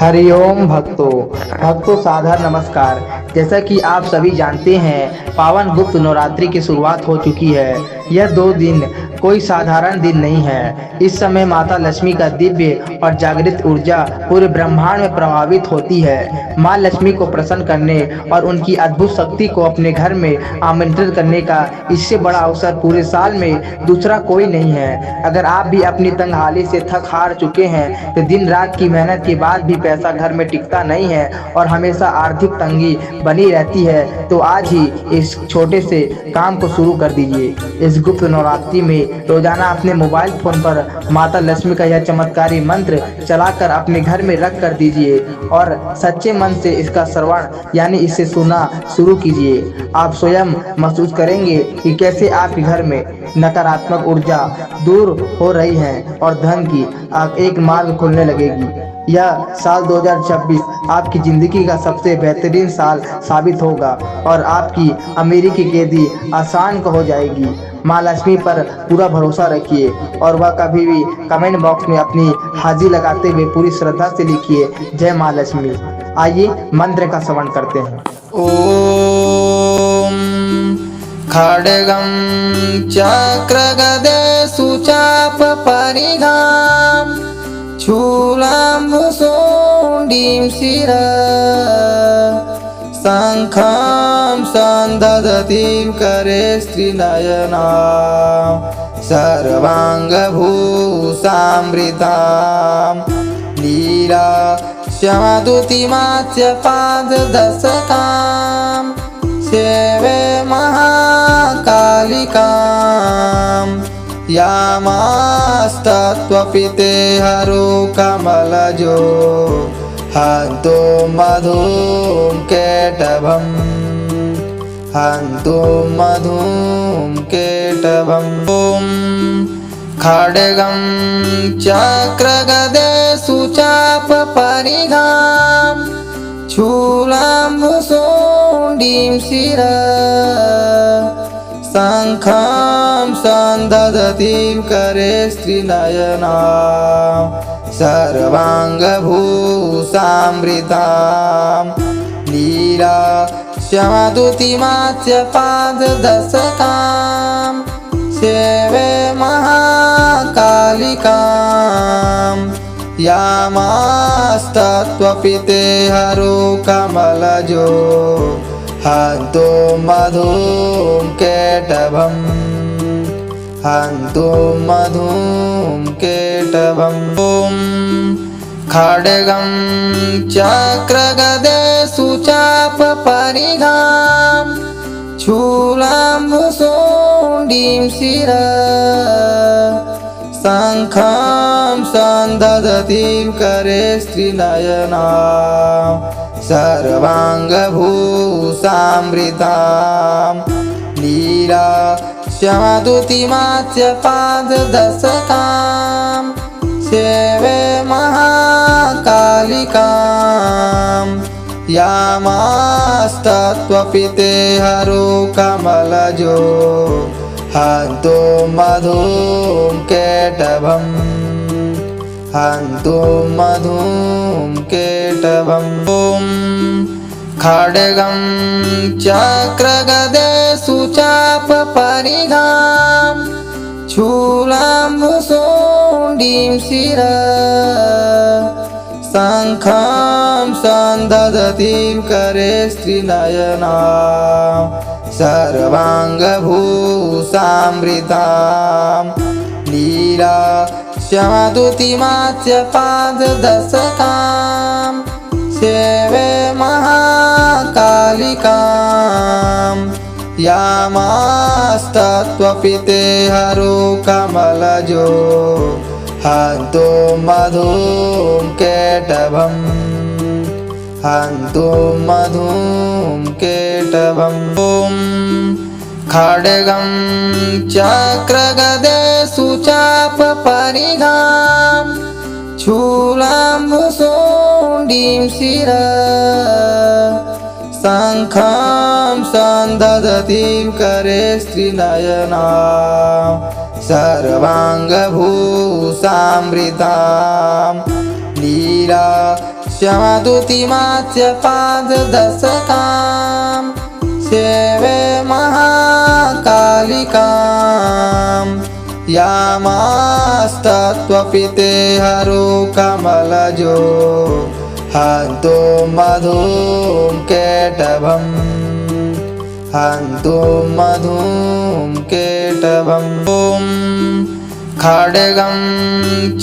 हरिओम भक्तों सादर नमस्कार। जैसा कि आप सभी जानते हैं, पावन गुप्त नवरात्रि की शुरुआत हो चुकी है। यह 2 दिन कोई साधारण दिन नहीं है। इस समय माता लक्ष्मी का दिव्य और जागृत ऊर्जा पूरे ब्रह्मांड में प्रभावित होती है। माँ लक्ष्मी को प्रसन्न करने और उनकी अद्भुत शक्ति को अपने घर में आमंत्रित करने का इससे बड़ा अवसर पूरे साल में दूसरा कोई नहीं है। अगर आप भी अपनी तंगहाली से थक हार चुके हैं तो दिन रात की मेहनत के बाद भी पैसा घर में टिकता नहीं है और हमेशा आर्थिक तंगी बनी रहती है, तो आज ही इस छोटे से काम को शुरू कर दीजिए। इस गुप्त नवरात्रि में रोजाना अपने मोबाइल फोन पर माता लक्ष्मी का यह चमत्कारी मंत्र चलाकर अपने घर में रख कर दीजिए और सच्चे मन से इसका श्रवण यानी इसे सुनना शुरू कीजिए। आप स्वयं महसूस करेंगे कि कैसे आपके घर में नकारात्मक ऊर्जा दूर हो रही है और धन की एक मार्ग खुलने लगेगी। यह साल 2026 आपकी जिंदगी का सबसे बेहतरीन साल साबित होगा और आपकी अमीरी की कैदी आसान हो जाएगी। माँ लक्ष्मी पर पूरा भरोसा रखिए और वह कभी भी कमेंट बॉक्स में अपनी हाजिरी लगाते हुए पूरी श्रद्धा से लिखिए, जय माँ लक्ष्मी। आइए मंत्र का श्रवण करते हैं। ओम खड्गं चक्रगदे सुचाप परिघां शूलाम्बुशोण्डीं शिर शङ्खं सन्दधतीं करे स्त्रीनयना सर्वाङ्गभूषामृतां लीला श्यामदुतिमास्य पाददशकां सेवे महाकालिकां यामास्तत्त्वपिते हरो कमलजो हन्तो मधुं केटभम् हन्तो मधुं केटभम्। ॐ खड्गं चक्रगदे सुचाप परिघां शूलाम्बुशोण्डीं शिर शङ्खं सन्दधतीं करे स्त्रीनयना सर्वाङ्गभूषामृतां लीला श्यामदुतिमास्य पाददशकां सेवे महाकालिकां यामास्तत्त्वपिते हरो कमलजो हन्तो मधुं केटभम् हन्तो मधुं केटभम्। ॐ खड्गं चक्रगदे सुचाप परिघां शूलाम्बुशोण्डीं शिर शङ्खं सन्दधतीं करे स्त्रीनयना सर्वाङ्गभूषामृतां लीला श्यामदुतिमास्य पाददशकां सेवे महाकालिकां यामास्तत्त्वपिते हरो कमलजो हन्तो मधुं केटभम् हन्तो मधुं केटभम्। ॐ खड्गं चक्रगदे सुचाप परिघां शूलाम्बुशोण्डीं शिर शङ्खं सन्दधतीं करे स्त्रीनयना सर्वाङ्गभूषामृतां लीला श्यामदुतिमास्य पाददशकां सेवे महाकालिकां यामास्तत्त्वपिते हरो कमलजो हन्तो मधुं केटभम् हन्तो मधुं केटभम्। ॐ खड्गं चक्रगदे सुचाप परिघां शूलाम्बुशोण्डीं शिर शङ्खं सन्दधतीं करे स्त्रीनयना सर्वाङ्गभूषामृतां लीला शमदुतिमाच्य पाददशकां सेवे महाकालिकां यामास्तत्त्वपिते हरो कमलजो हन्तो मधुं केटभम् हन्तु मधुं केटभम् ॐ खड्गं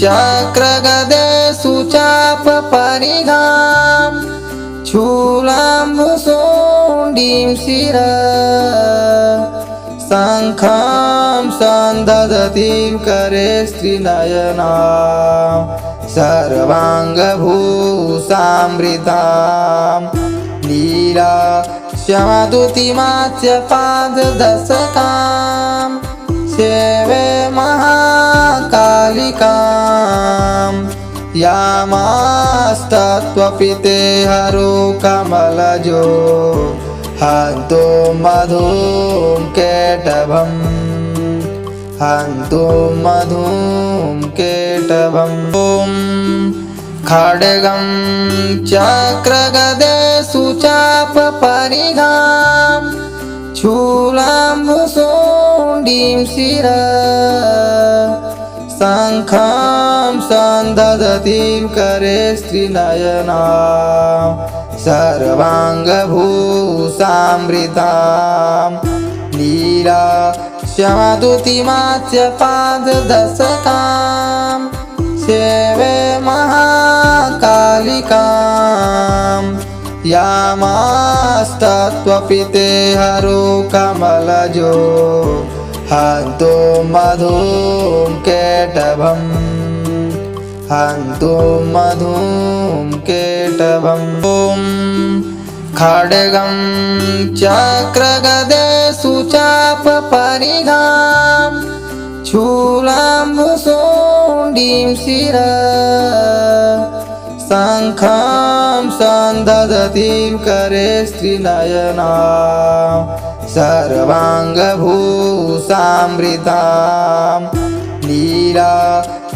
चक्रगदेषु चापपरिघां शूलाम्बुशोण्डीं शिर शङ्खं सन्दधतीं करे स्त्रीनयना सर्वाङ्गभूषामृतां नीला शमदुतिमाच्य पाददशकां सेवे महाकालिकां यामास्तत्त्वपिते हरो कमलजो हन्तो मधुं केटभम् हन्तु मधुं केटभम् ॐ खड्गं चक्रगदेषु चापपरिघां शूलाम्बुशोण्डीं शिर शङ्खं सन्दधतीं करे स्त्रीनयना सर्वाङ्गभूषामृतां नीला शमदुतिमाच्य पाददशकां सेवे महाकालिकां यामास्तत्त्वपिते हरो कमलजो हन्तो मधुं केटभम् हन्तु मधुं केटभम् ॐ खड्गं चक्रगदेषु चापपरिघां शूलाम्बुशोण्डीं शिर शङ्खं सन्दधतीं करे स्त्रीनयना सर्वाङ्गभूषामृतां नीला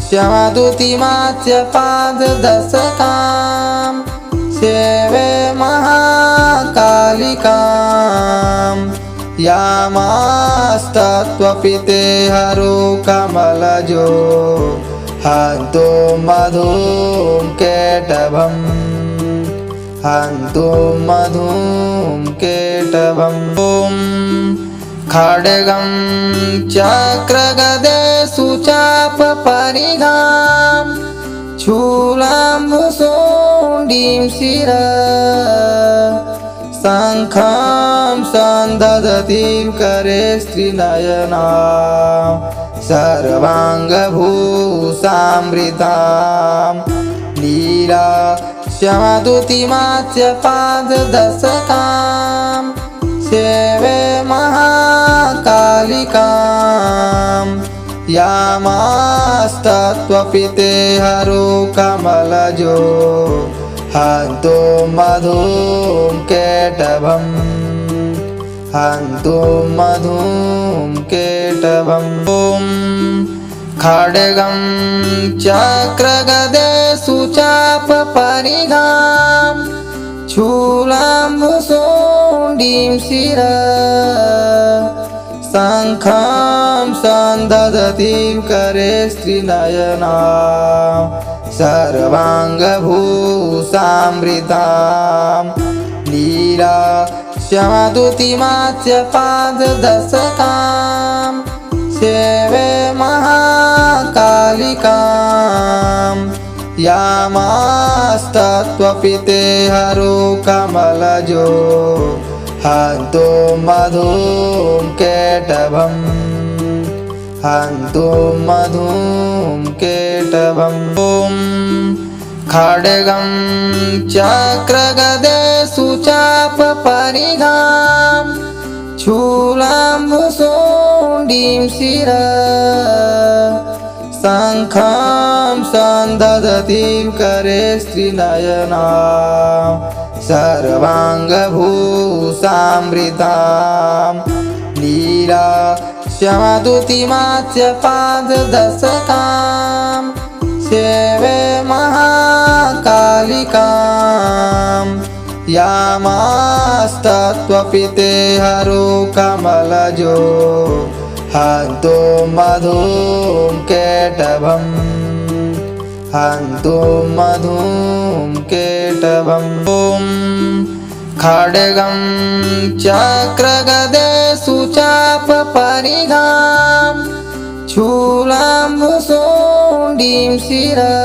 शमदुतिमाच्य पाददशकां सेवे महाकालिकां यामास्तत्त्वपिते हरो कमलजो हन्तो मधुं केटभम् हन्तु मधुं केटभम् ॐ खड्गं चक्रगदेषु चापपरिघां शूलाम्बुशोण्डीं शिर शङ्खं सन्दधतीं करे स्त्रीनयना सर्वाङ्गभूषामृतां नीला शमदुतिमाच्य पाददशकां सेवे महाकालिकां यामास्तत्त्वपिते हरो कमलजो हन्तो मधुं केटभम् हन्तु मधुं केटभम् ॐ खड्गं चक्रगदेषु चापपरिघां शूलाम्बुशोण्डीं शिर शङ्खं सन्दधतीं करे स्त्रीनयना सर्वाङ्गभूषामृतां नीला शमदुतिमाच्य पाददशकां सेवे महाकालिकां यामास्तत्त्वपिते हरो कमलजो हन्तो मधुं केटभम् हन्तु मधुं केटभम् ॐ खड्गं चक्रगदेषु चापपरिघां शूलाम्बुशोण्डीं शिर शङ्खं सन्दधतीं करे स्त्रीनयना सर्वाङ्गभूषामृतां नीला शमदुतिमाच्य पाददशकां सेवे महाकालिकाम् यामास्तत्त्वपि ते हरो कमलजो हन्तो मधुं केटभम् हन्तो मधुं केटभम् ॐ खड्गं चक्रगदेषु चापपरिघां शूलाम्बुशोण्डीं शिरा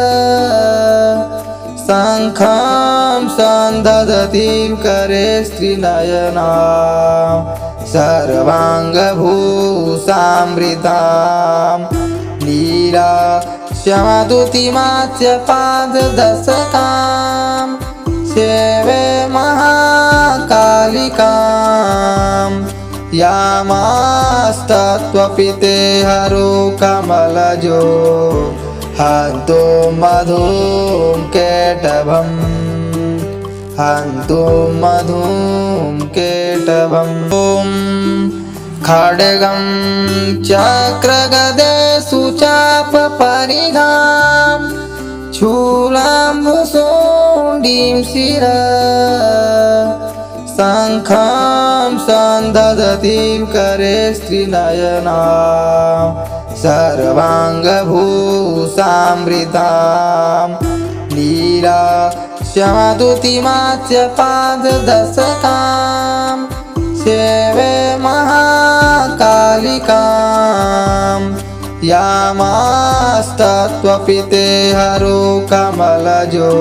शङ्खं सन्दधतीं करे स्त्रीनयना सर्वाङ्गभूषामृतां नीला श्यामदुतिमाच्य पाददशकां सेवे महाकालिकाम् यामास्तत्त्वपि ते हरो कमलजो हन्तो मधुं केटभम् हन्तो मधुं केटभम् ॐ खड्गं चक्रगदेषु चापपरिघां शूलाम्बुशोण्डीं शिरा शङ्खं सन्दधतीं करे स्त्रीनयना सर्वाङ्गभूषामृतां नीला श्यामदुतिमाच्य पाददशकां सेवे महाकालिकाम् यामास्तत्त्वपि ते हरो कमलजो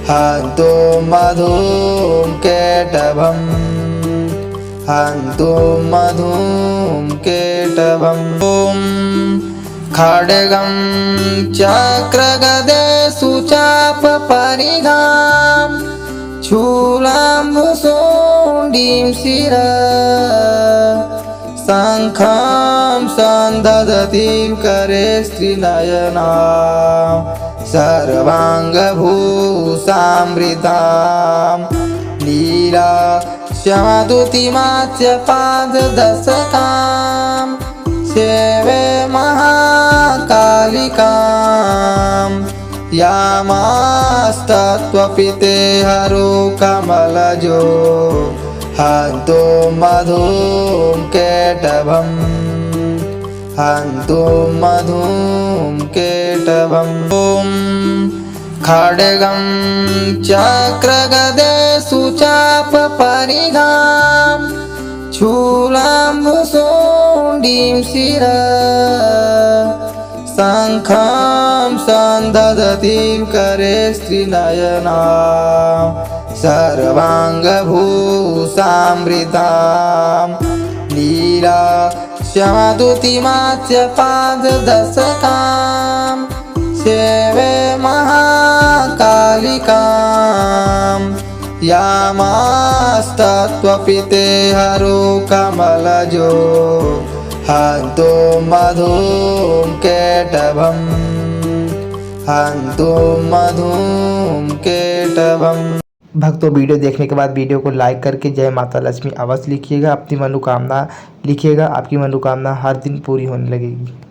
हन्तो मधुं केटभम् हन्तो मधुं केटभम् ॐ खड्गं चक्रगदेषु चापपरिघां शूलाम्बुशोण्डीं शिरा शङ्खं सन्दधतीं करे स्त्रीनयना सर्वाङ्गभूषामृतां नीला श्यामदुतिमाच्य पाददशकां सेवे महाकालिकाम् यामास्तत्त्वपि ते हरो कमलजो हन्तो मधुं केटभम् हन्तो मधुं केटभम् ॐ खड्गं चक्रगदेषु चापपरिघां शूलाम्बुशोण्डीं शिरा शङ्खं सन्दधतीं करे स्त्रीनयना सर्वाङ्गभूषामृतां नीला श्यामदुतिमाच्य पाददशकां सेवे महाकालिकाम् यामास्तत्त्वपि ते हरो कमलजो हन्तो मधुं केटभम् हन्तो मधुं केटभम्। भक्तों, वीडियो देखने के बाद वीडियो को लाइक करके जय माता लक्ष्मी अवश्य लिखिएगा। अपनी मनोकामना लिखिएगा, आपकी मनोकामना हर दिन पूरी होने लगेगी।